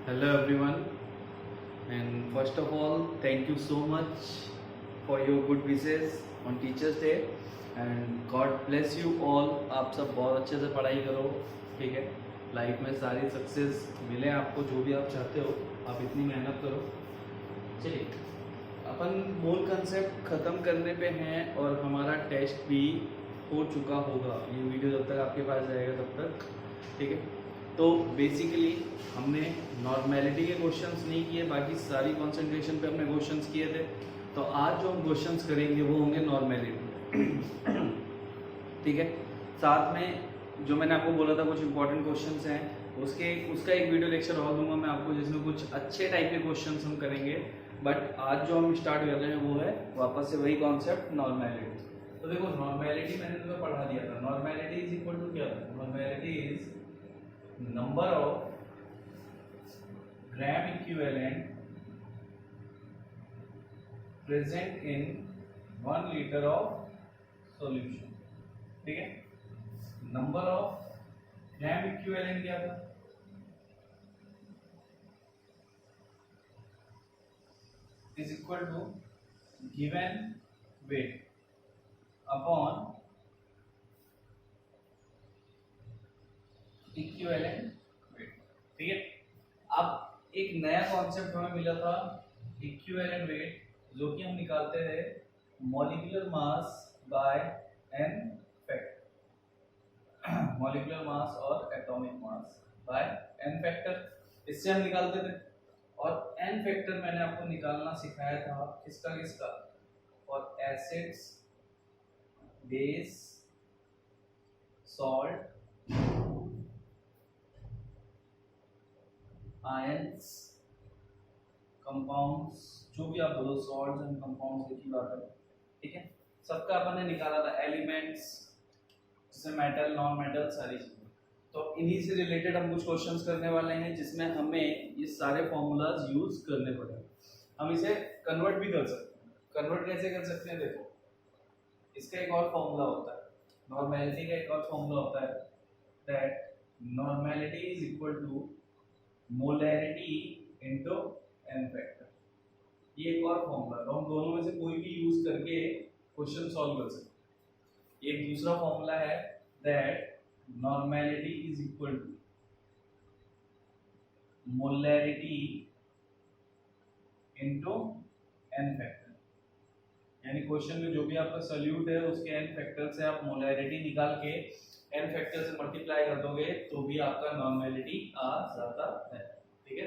Hello everyone, and first of all, thank you so much for your good wishes on Teachers Day and God bless you all. आप सब बहुत अच्छे से पढ़ाई करो, ठीक है। लाइफ में सारी सक्सेस मिले आपको, जो भी आप चाहते हो, आप इतनी मेहनत करो। चलिए, अपन मूल कंसेप्ट ख़त्म करने पे हैं और हमारा टेस्ट भी हो चुका होगा। ये वीडियो जब तक आपके पास जाएगा तब तक, ठीक है। तो बेसिकली हमने नॉर्मेलिटी के क्वेश्चंस नहीं किए, बाकी सारी कंसंट्रेशन पे हमने क्वेश्चंस किए थे। तो आज जो हम क्वेश्चंस करेंगे वो होंगे नॉर्मेलिटी, ठीक है। साथ में जो मैंने आपको बोला था कुछ इंपॉर्टेंट क्वेश्चंस हैं, उसका एक वीडियो लेक्चर और दूंगा मैं आपको, जिसमें कुछ अच्छे टाइप के क्वेश्चंस हम करेंगे। बट आज जो हम स्टार्ट कर रहे हैं वो है वापस से वही कॉन्सेप्ट नॉर्मेलिटी। तो देखो, नॉर्मेलिटी मैंने तुम्हें पढ़ा दिया था। नॉर्मेलिटी इज इक्वल टू क्या था? Normality is number of gram equivalent present in 1 liter of solution, ठीक है। नंबर ऑफ ग्राम इक्विवेलेंट क्या था? Is equal to given weight upon equivalent weight, ठीक है। अब एक नया कॉन्सेप्ट हमें मिला था, इक्विवेलेंट वेट, जो कि हम निकालते थे molecular mass by n factor. Molecular mass और atomic mass by n factor, इससे हम निकालते थे। और एन फैक्टर मैंने आपको निकालना सिखाया था, किसका? For acids, base, salt, ions, compounds, जो भी आप बोलो, सॉल्ट्स एंड कंपाउंड्स एक ही बात है, ठीक है। सबका अपन ने निकाला था एलिमेंट्स, जैसे मेटल, नॉन मेटल, सारी चीजें। तो इन्हीं से रिलेटेड हम कुछ क्वेश्चंस करने वाले हैं, जिसमें हमें ये सारे फॉर्मूलाज यूज करने पड़ेंगे। हम इसे कन्वर्ट भी कर सकते हैं। कन्वर्ट कैसे कर सकते हैं? देखो, इसका एक और फॉर्मूला होता है, नॉर्मेलिटी का एक और फॉर्मूला होता है, that normality is equal to molarity into n factor. ये एक और फॉर्मूला, तो हम दोनों में से कोई भी यूज करके क्वेश्चन सॉल्व कर सकते हैं। एक दूसरा फॉर्मूला है, that normality is equal to molarity into n factor. यानी क्वेश्चन में जो भी आपका सॉल्यूट है उसके एन फैक्टर से आप मोलैरिटी निकाल के एन फैक्टर से मल्टीप्लाई कर दोगे तो भी आपका नॉर्मेलिटी आ जाता है, ठीक है।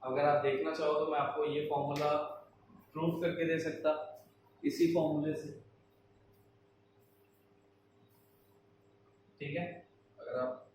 अगर आप देखना चाहो तो मैं आपको ये फॉर्मूला प्रूफ करके दे सकता, इसी फॉर्मूले से, ठीक है, अगर आप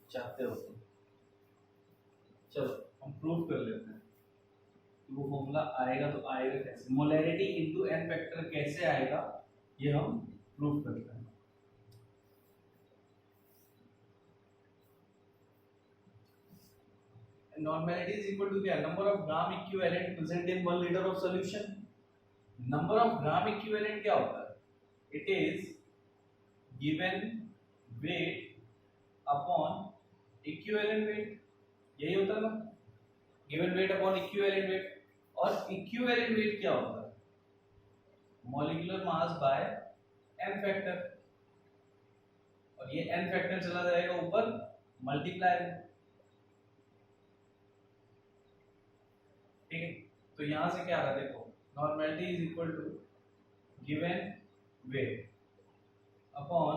चाहते हो तो। चलो हम प्रूफ कर लेते हैं। वो फॉर्मूला आएगा तो आएगा कैसे? मोलैरिटी इनटू एन फैक्टर कैसे आएगा, ये हम प्रूफ करते हैं। नॉर्मेलिटी इज इक्वल टू क्या? Number of gram equivalent present in 1 litre of solution. Number of gram equivalent क्या होता है? It is given weight upon equivalent weight, यही होता है ना, given weight upon equivalent weight. और इक्विवेलेंट वेट क्या होता है? Molecular mass by n factor, और ये एन फैक्टर चला जाएगा ऊपर मल्टीप्लाई में, ठीक है। तो यहां से क्या आ रहा है? देखो, normality is equal to given weight upon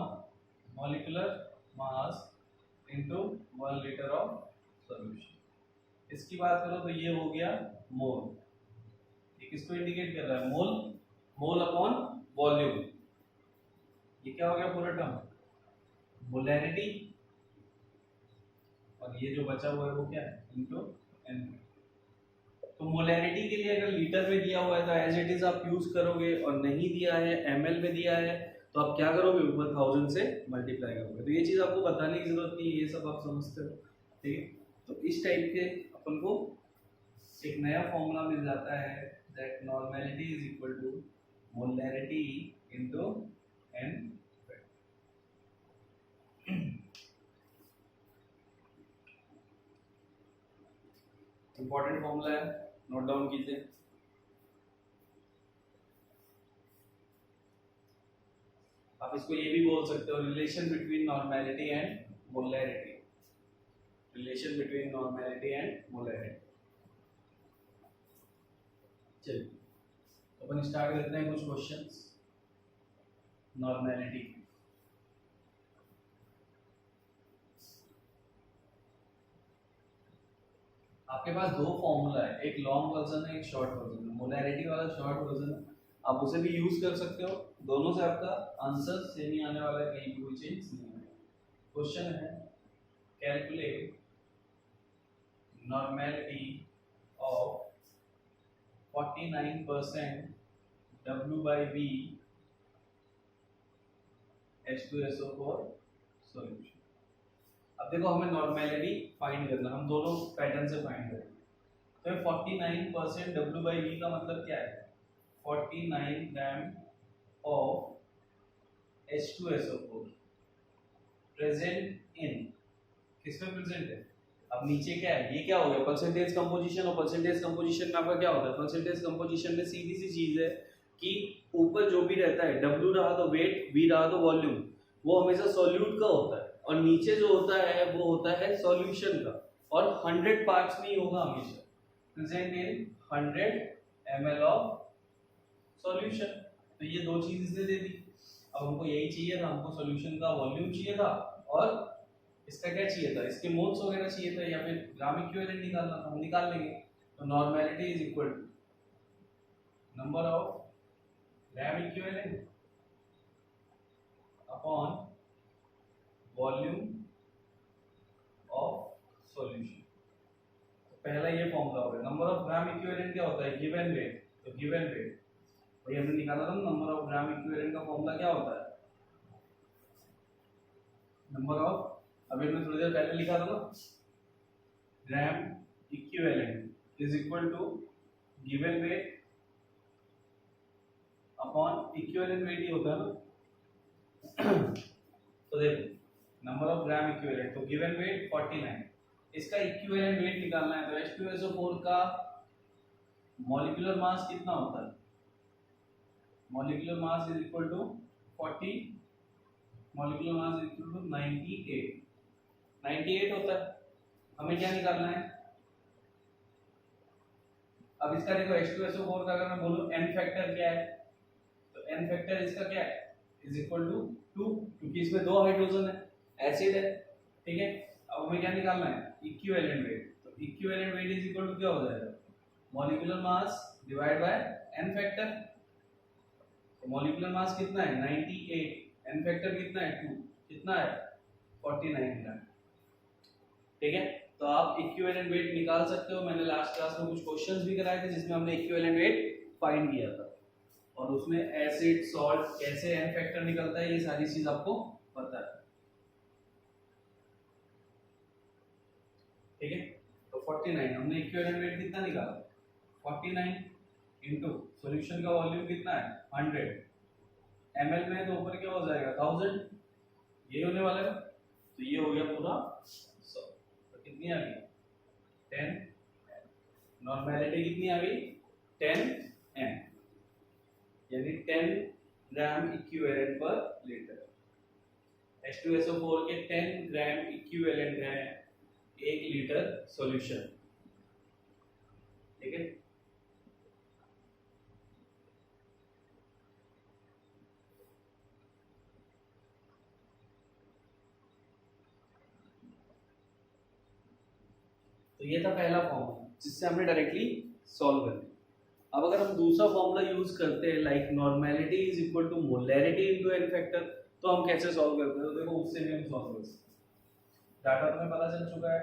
molecular mass into 1 litre of solution. इसकी बात करो तो ये हो गया मोल। ये किसको इंडिकेट कर रहा है? मोल, मोल अपॉन वॉल्यूम। ये क्या हो गया पूरा टर्म? मोलैरिटी, और ये जो बचा हुआ है वो क्या है? Into an. तो मोलैरिटी के लिए अगर लीटर में दिया हुआ है तो एज इट इज आप यूज करोगे, और नहीं दिया है, एमएल में दिया है, तो आप क्या करोगे? ऊपर 1000 से मल्टीप्लाई करोगे। तो ये चीज आपको बताने की जरूरत नहीं है, ये सब आप समझते हो, ठीक है। तो इस टाइप के अपन को एक नया फॉर्मूला मिल जाता है, that normality is equal to molarity into n. Important formula है, नोट डाउन कीजिए। आप इसको ये भी बोल सकते हो, relation between normality and molarity, relation between normality and molarity. चलिए तो अपन स्टार्ट करते हैं कुछ क्वेश्चंस नॉर्मेलिटी। आपके पास दो फॉर्मूला है, एक लॉन्ग वर्जन है, एक शॉर्ट वर्जन है। मोलैरिटी वाला शॉर्ट वर्जन है, आप उसे भी यूज कर सकते हो, दोनों से आपका आंसर सेम ही आने वाला है, कहीं भी कोई चेंज नहीं है। क्वेश्चन है calculate normality of 49% W/V H2SO4 solution. अब देखो हमें नॉर्मेलिटी फाइंड करना, हम दोनों पैटर्न से फाइंड करेंगे। तो 49% W/V का मतलब क्या है? 49 gram of H2SO4 present in, किसमें प्रेजेंट है? अब नीचे क्या है, ये क्या हो गया? परसेंटेज कंपोजिशन, और परसेंटेज कंपोजिशन में आपका क्या होता है? परसेंटेज कंपोजिशन में सीधी सी चीज है कि ऊपर जो भी रहता है, W रहा तो वेट, V रहा तो वॉल्यूम, वो हमेशा सॉल्यूट का होता है, और नीचे जो होता है वो होता है सॉल्यूशन का, और 100 पार्ट्स में ही होगा हमेशा, present in 100 ml of solution. तो ये दो चीज इसने दे दी। अब हमको यही चाहिए था, हमको सॉल्यूशन का वॉल्यूम चाहिए था, और इसका क्या चाहिए था? इसके मोल्स वगैरह चाहिए था, या फिर ग्राम इक्विवेलेंट निकालना था, हम निकाल लेंगे। तो normality is equal to number of gram equivalent upon volume of solution. तो पहला ये फॉर्मूला हो गया। नंबर ऑफ ग्राम इक्विवेलेंट क्या होता है? Given weight. तो गिवन वेट भाई हमने निकाला था, नंबर ऑफ ग्राम इक्विवेलेंट का फॉर्मूला क्या होता है? नंबर ऑफ, अभी हमने थोड़ी देर पहले लिखा था ना, gram equivalent is equal to given weight upon equivalent weight ही होता है ना। तो देखो नंबर ऑफ ग्राम इक्विवेलेंट, तो गिवन वेट 49, इसका इक्विवेलेंट वेट निकालना है। तो H2SO4 का मॉलिक्यूलर मास कितना होता है? Molecular mass is equal to 40, molecular mass is equal to 98 होता है। हमें क्या निकालना है? अब इसका देखो H2SO4 का अगर मैं बोलूं n फैक्टर क्या है, तो n फैक्टर इसका क्या है? इज इक्वल टू 2, क्योंकि इसमें दो हाइड्रोजन है, एसिड है, ठीक है। अब हमें क्या निकालना है? Equivalent weight. तो equivalent weight is equal to क्या हो जाएगा? Molecular mass divide by n factor. तो मॉलिक्यूलर मास कितना है? 98, n फैक्टर कितना है? 2, कितना है? 49 ग्राम, ठीक है। तो आप इक्विवेलेंट वेट निकाल सकते हो। मैंने लास्ट क्लास में कुछ क्वेश्चंस भी कराए थे जिसमें हमने इक्विवेलेंट वेट फाइंड किया था, और उसमें एसिड सॉल्ट कैसे n फैक्टर निकलता है, ये सारी चीज आपको पता है, ठीक है। तो 49 हमने इक्विवेलेंट वेट कितना निकाला? 49 इनटू सॉल्यूशन का वॉल्यूम कितना है? 100 ml में, तो ऊपर क्या हो जाएगा? 1000, ये होने वाला है। तो ये हो गया पूरा 100। तो कितनी आ गई? 10। नॉर्मेलिटी कितनी आ गई? 10 m, यानी 10 ग्राम इक्विवेलेंट पर लीटर। H2SO4 के 10 ग्राम इक्विवेलेंट है 1 लीटर सॉल्यूशन, ठीक है। तो ये था पहला फॉर्मूला जिससे हमने डायरेक्टली सॉल्व कर लिया। अब अगर हम दूसरा फॉर्मूला यूज करते हैं, like normality is equal to molarity into n factor, तो हम कैसे सॉल्व करते हैं? तो देखो उससे भी हम सॉल्व कर सकते हैं। डाटा तुम्हें पता चल चुका है।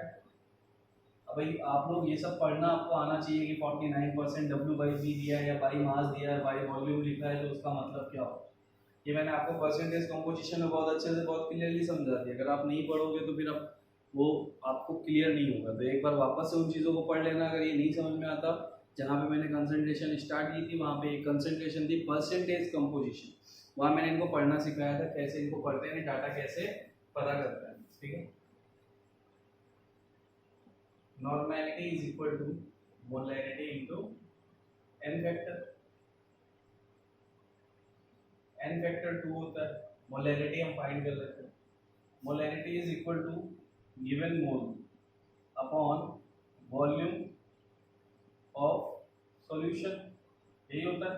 अब भाई आप लोग ये सब पढ़ना आपको आना चाहिए कि 49% W/V दिया है, या बाई मास दिया है, बाई वॉल्यूम लिखा है, तो उसका मतलब क्या होगा। ये मैंने आपको परसेंटेज कंपोजिशन में बहुत अच्छे से, बहुत क्लियरली समझा दिया। अगर आप नहीं पढ़ोगे तो फिर आप वो आपको क्लियर नहीं होगा। तो एक बार वापस से उन चीज़ों को पढ़ लेना अगर ये नहीं समझ में आता। जहाँ पे मैंने कंसंट्रेशन स्टार्ट की थी, वहाँ पे एक कंसंट्रेशन थी परसेंटेज कंपोजिशन, वहाँ मैंने इनको पढ़ना सिखाया था, कैसे इनको पढ़ते हैं, डाटा कैसे पता करते हैं, ठीक है। Normality is equal to molarity into n factor, n factor 2 होता है। मोलैरिटी हम फाइंड कर लेते हैं। Molarity is equal to given mole upon volume of solution, यही होता है।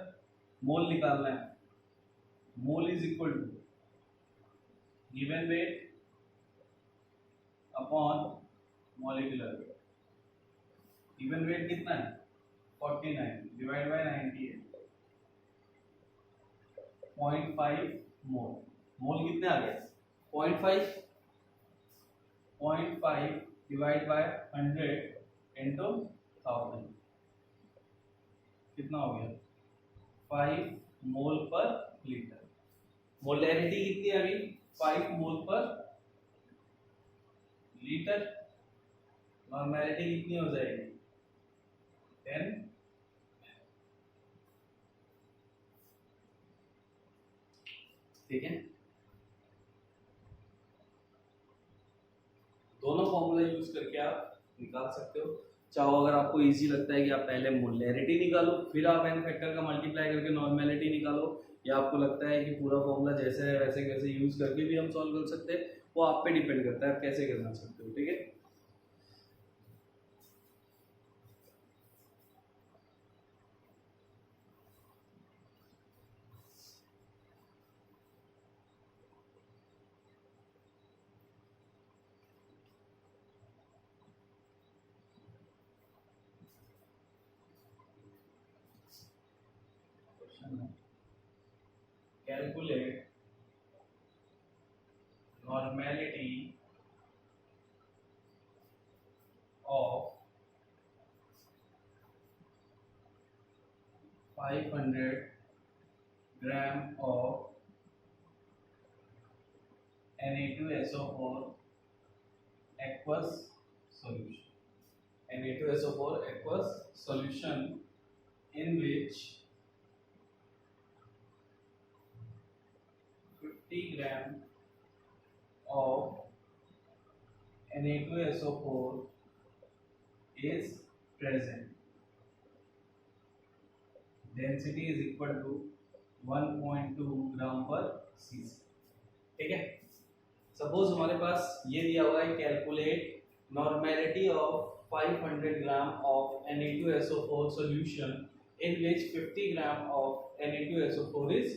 मोल निकालना है, mole is equal to given weight upon molecular weight. Given weight कितना है 49 डिवाइड बाय 98, 0.5 मोल। मोल कितने आ गए 0.5, 0.5 डिवाइड बाय 100 इंटू 1000 कितना हो गया 5 मोल पर लीटर। मोलैरिटी कितनी है अभी 5 मोल पर लीटर। नॉर्मैलिटी कितनी हो जाएगी 10। ठीक है, दोनों फॉर्मूला यूज करके आप निकाल सकते हो। चाहो अगर आपको इजी लगता है कि आप पहले मोलैरिटी निकालो फिर आप n फैक्टर का मल्टीप्लाई करके नॉर्मैलिटी निकालो, या आपको लगता है कि पूरा फॉर्मूला जैसे है वैसे कैसे यूज करके भी हम सॉल्व कर सकते हैं, वो आप पे डिपेंड करता है आप कैसे करना चाहते हो। ठीक है, calculate normality of 500 gram of Na2SO4 aqueous solution, Na2SO4 aqueous solution in which 50 gram of Na2SO4 is present. Density is equal to 1.2 ग्राम पर cc। ठीक है, सपोज हमारे पास ये दिया हुआ है calculate normality of 500 gram of Na2SO4 solution in which 50 gram of Na2SO4 is